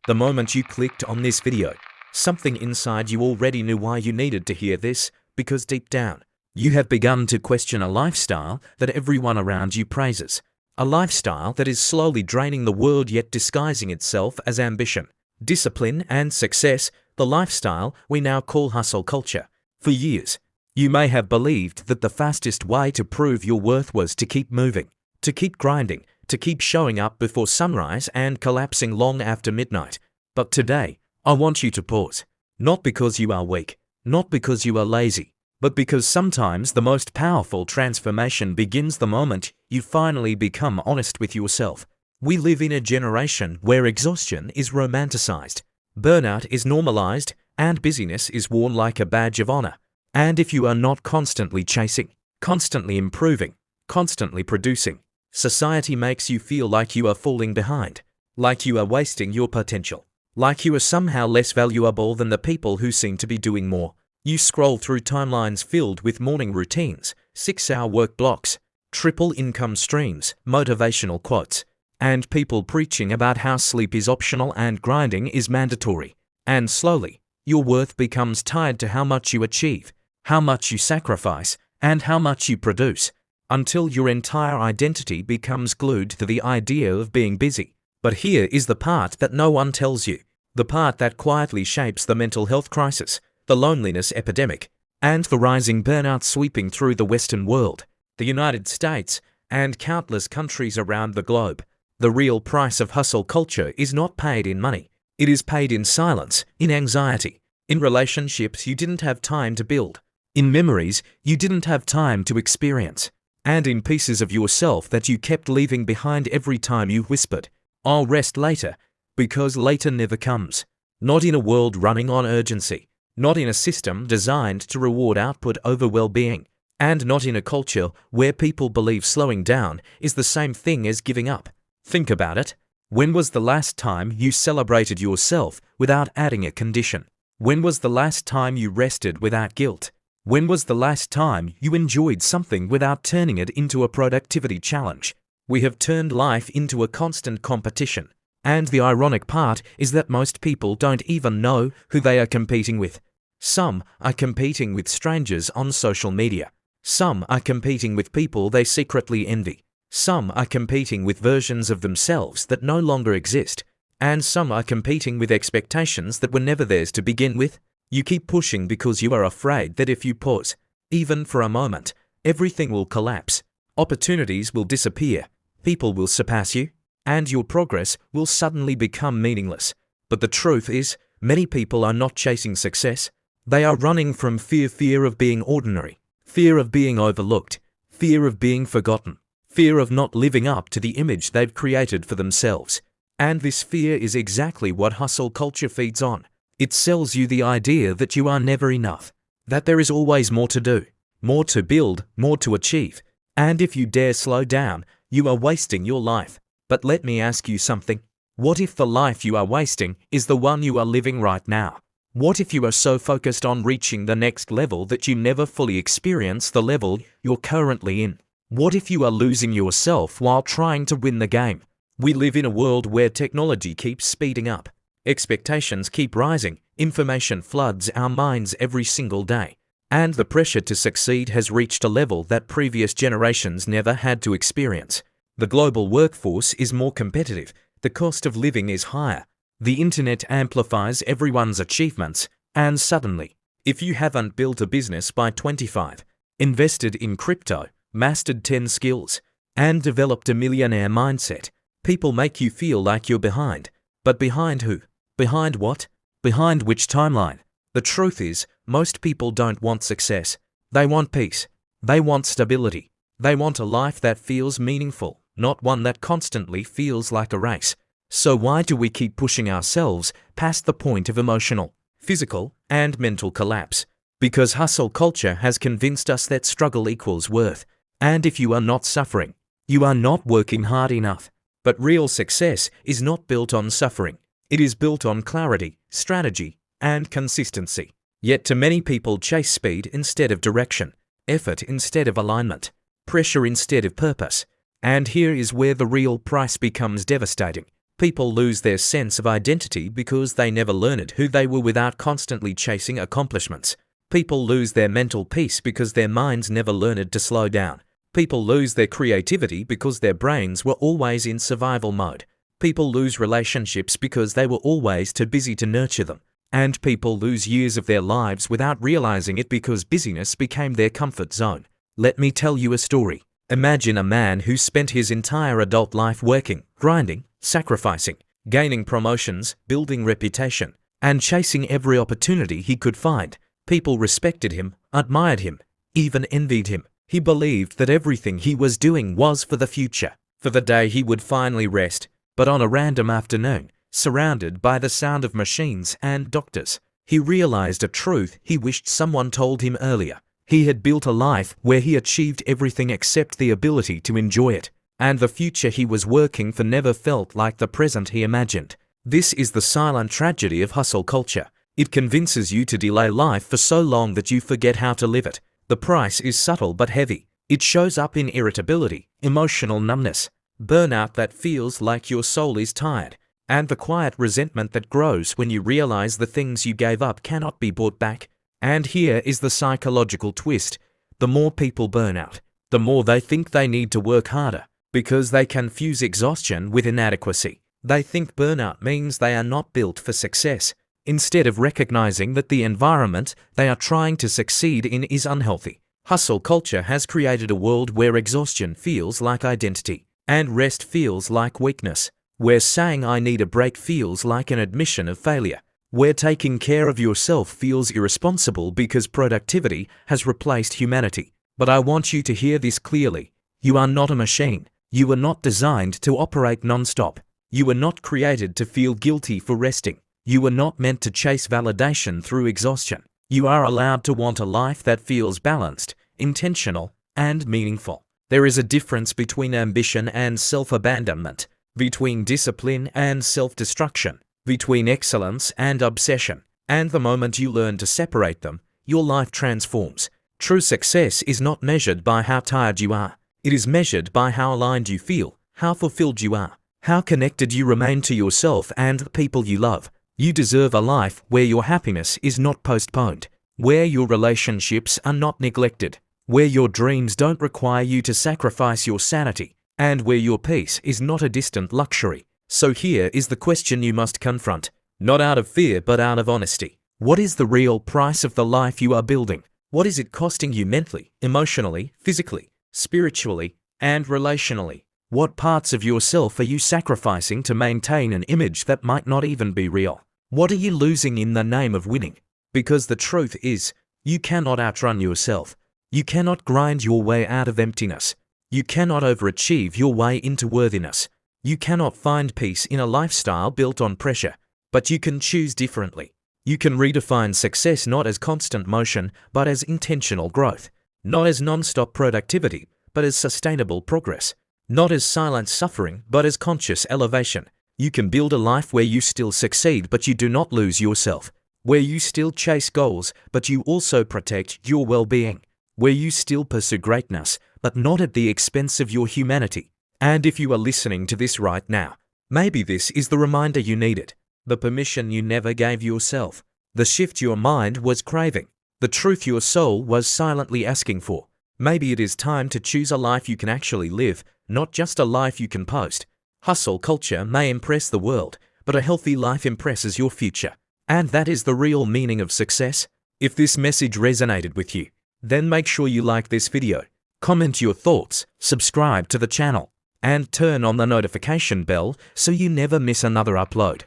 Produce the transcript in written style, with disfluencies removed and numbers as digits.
The moment you clicked on this video, something inside you already knew why you needed to hear this, because deep down, you have begun to question a lifestyle that everyone around you praises. A lifestyle that is slowly draining the world yet disguising itself as ambition, discipline, and success, the lifestyle we now call hustle culture. For years, you may have believed that the fastest way to prove your worth was to keep moving, to keep grinding, to keep showing up before sunrise and collapsing long after midnight. But today, I want you to pause. Not because you are weak, not because you are lazy, but because sometimes the most powerful transformation begins the moment you finally become honest with yourself. We live in a generation where exhaustion is romanticized, burnout is normalized, and busyness is worn like a badge of honor. And if you are not constantly chasing, constantly improving, constantly producing, society makes you feel like you are falling behind, like you are wasting your potential, like you are somehow less valuable than the people who seem to be doing more. You scroll through timelines filled with morning routines, 6-hour work blocks, triple income streams, motivational quotes, and people preaching about how sleep is optional and grinding is mandatory. And slowly, your worth becomes tied to how much you achieve, how much you sacrifice, and how much you produce, until your entire identity becomes glued to the idea of being busy. But here is the part that no one tells you, the part that quietly shapes the mental health crisis, the loneliness epidemic, and the rising burnout sweeping through the Western world, the United States, and countless countries around the globe. The real price of hustle culture is not paid in money. It is paid in silence, in anxiety, in relationships you didn't have time to build, in memories you didn't have time to experience, and in pieces of yourself that you kept leaving behind every time you whispered, "I'll rest later," because later never comes. Not in a world running on urgency, not in a system designed to reward output over well-being, and not in a culture where people believe slowing down is the same thing as giving up. Think about it. When was the last time you celebrated yourself without adding a condition? When was the last time you rested without guilt? When was the last time you enjoyed something without turning it into a productivity challenge? We have turned life into a constant competition. And the ironic part is that most people don't even know who they are competing with. Some are competing with strangers on social media. Some are competing with people they secretly envy. Some are competing with versions of themselves that no longer exist. And some are competing with expectations that were never theirs to begin with. You keep pushing because you are afraid that if you pause, even for a moment, everything will collapse. Opportunities will disappear. People will surpass you. And your progress will suddenly become meaningless. But the truth is, many people are not chasing success. They are running from fear of being ordinary, fear of being overlooked, fear of being forgotten, fear of not living up to the image they've created for themselves. And this fear is exactly what hustle culture feeds on. It sells you the idea that you are never enough, that there is always more to do, more to build, more to achieve. And if you dare slow down, you are wasting your life. But let me ask you something. What if the life you are wasting is the one you are living right now? What if you are so focused on reaching the next level that you never fully experience the level you're currently in? What if you are losing yourself while trying to win the game? We live in a world where technology keeps speeding up. Expectations keep rising. Information floods our minds every single day. And the pressure to succeed has reached a level that previous generations never had to experience. The global workforce is more competitive. The cost of living is higher. The internet amplifies everyone's achievements. And suddenly, if you haven't built a business by 25, invested in crypto, mastered 10 skills, and developed a millionaire mindset, people make you feel like you're behind. But behind who? Behind what? Behind which timeline? The truth is, most people don't want success. They want peace. They want stability. They want a life that feels meaningful, not one that constantly feels like a race. So why do we keep pushing ourselves past the point of emotional, physical, and mental collapse? Because hustle culture has convinced us that struggle equals worth. And if you are not suffering, you are not working hard enough. But real success is not built on suffering. It is built on clarity, strategy, and consistency. Yet too many people chase speed instead of direction, effort instead of alignment, pressure instead of purpose. And here is where the real price becomes devastating. People lose their sense of identity because they never learned who they were without constantly chasing accomplishments. People lose their mental peace because their minds never learned to slow down. People lose their creativity because their brains were always in survival mode. People lose relationships because they were always too busy to nurture them. And people lose years of their lives without realizing it because busyness became their comfort zone. Let me tell you a story. Imagine a man who spent his entire adult life working, grinding, sacrificing, gaining promotions, building reputation, and chasing every opportunity he could find. People respected him, admired him, even envied him. He believed that everything he was doing was for the future, for the day he would finally rest. But on a random afternoon, surrounded by the sound of machines and doctors, he realized a truth he wished someone told him earlier. He had built a life where he achieved everything except the ability to enjoy it, and the future he was working for never felt like the present he imagined. This is the silent tragedy of hustle culture. It convinces you to delay life for so long that you forget how to live it. The price is subtle but heavy. It shows up in irritability, emotional numbness, burnout that feels like your soul is tired, and the quiet resentment that grows when you realize the things you gave up cannot be bought back. And here is the psychological twist. The more people burn out, the more they think they need to work harder, because they confuse exhaustion with inadequacy. They think burnout means they are not built for success, instead of recognizing that the environment they are trying to succeed in is unhealthy. Hustle culture has created a world where exhaustion feels like identity, and rest feels like weakness, where saying I need a break feels like an admission of failure, where taking care of yourself feels irresponsible because productivity has replaced humanity. But I want you to hear this clearly. You are not a machine. You were not designed to operate non-stop. You were not created to feel guilty for resting. You were not meant to chase validation through exhaustion. You are allowed to want a life that feels balanced, intentional, and meaningful. There is a difference between ambition and self-abandonment, between discipline and self-destruction, between excellence and obsession. And the moment you learn to separate them, your life transforms. True success is not measured by how tired you are. It is measured by how aligned you feel, how fulfilled you are, how connected you remain to yourself and the people you love. You deserve a life where your happiness is not postponed, where your relationships are not neglected, where your dreams don't require you to sacrifice your sanity, and where your peace is not a distant luxury. So here is the question you must confront, not out of fear but out of honesty. What is the real price of the life you are building? What is it costing you mentally, emotionally, physically, spiritually, and relationally? What parts of yourself are you sacrificing to maintain an image that might not even be real? What are you losing in the name of winning? Because the truth is, you cannot outrun yourself. You cannot grind your way out of emptiness. You cannot overachieve your way into worthiness. You cannot find peace in a lifestyle built on pressure, but you can choose differently. You can redefine success not as constant motion, but as intentional growth. Not as non-stop productivity, but as sustainable progress. Not as silent suffering, but as conscious elevation. You can build a life where you still succeed, but you do not lose yourself. Where you still chase goals, but you also protect your well-being. Where you still pursue greatness, but not at the expense of your humanity. And if you are listening to this right now, maybe this is the reminder you needed, the permission you never gave yourself, the shift your mind was craving, the truth your soul was silently asking for. Maybe it is time to choose a life you can actually live, not just a life you can post. Hustle culture may impress the world, but a healthy life impresses your future. And that is the real meaning of success. If this message resonated with you, then make sure you like this video, comment your thoughts, subscribe to the channel, and turn on the notification bell so you never miss another upload.